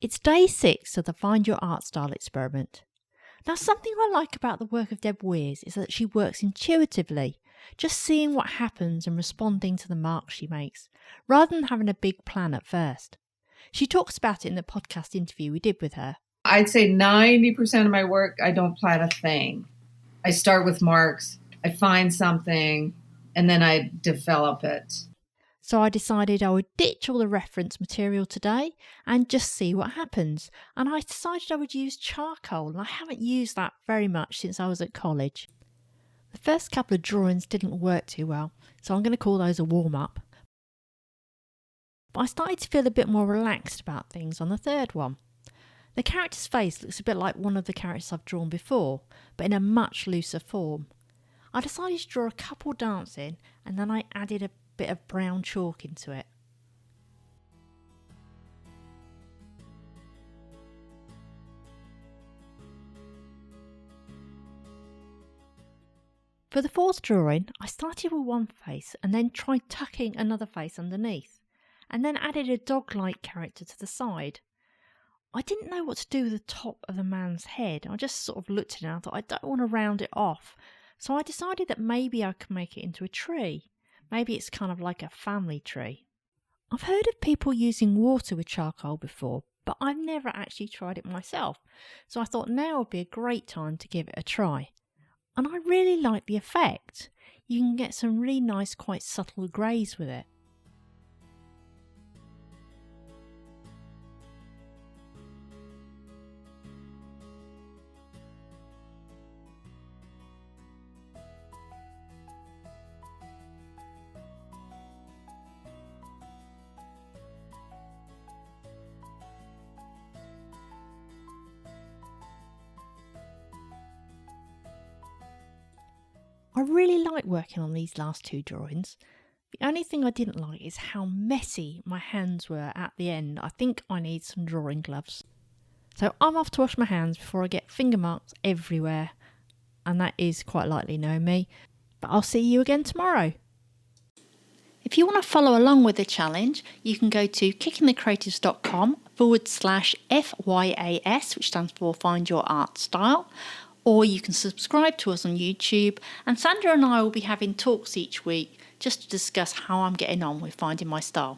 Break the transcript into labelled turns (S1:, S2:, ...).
S1: It's day 6 of the Find Your Art Style experiment. Now, something I like about the work of Deb Weiers is that she works intuitively, just seeing what happens and responding to the marks she makes, rather than having a big plan at first. She talks about it in the podcast interview we did with her.
S2: I'd say 90% of my work, I don't plan a thing. I start with marks, I find something, and then I develop it.
S1: So I decided I would ditch all the reference material today and just see what happens. And I decided I would use charcoal, and I haven't used that very much since I was at college. The first couple of drawings didn't work too well, so I'm going to call those a warm-up. But I started to feel a bit more relaxed about things on the third one. The character's face looks a bit like one of the characters I've drawn before, but in a much looser form. I decided to draw a couple dancing, and then I added a bit of brown chalk into it. For the fourth drawing, I started with one face and then tried tucking another face underneath, and then added a dog-like character to the side. I didn't know what to do with the top of the man's head. I just sort of looked at it and I thought, I don't want to round it off. So I decided that maybe I could make it into a tree. Maybe it's kind of like a family tree. I've heard of people using water with charcoal before, but I've never actually tried it myself. So I thought now would be a great time to give it a try. And I really like the effect. You can get some really nice, quite subtle greys with it. I really like working on these last two drawings. The only thing I didn't like is how messy my hands were at the end. I think I need some drawing gloves. So I'm off to wash my hands before I get finger marks everywhere. And that is quite likely knowing me. But I'll see you again tomorrow. If you want to follow along with the challenge, you can go to kickingthecreatives.com/FYAS, which stands for Find Your Art Style. Or you can subscribe to us on YouTube, and Sandra and I will be having talks each week just to discuss how I'm getting on with finding my style.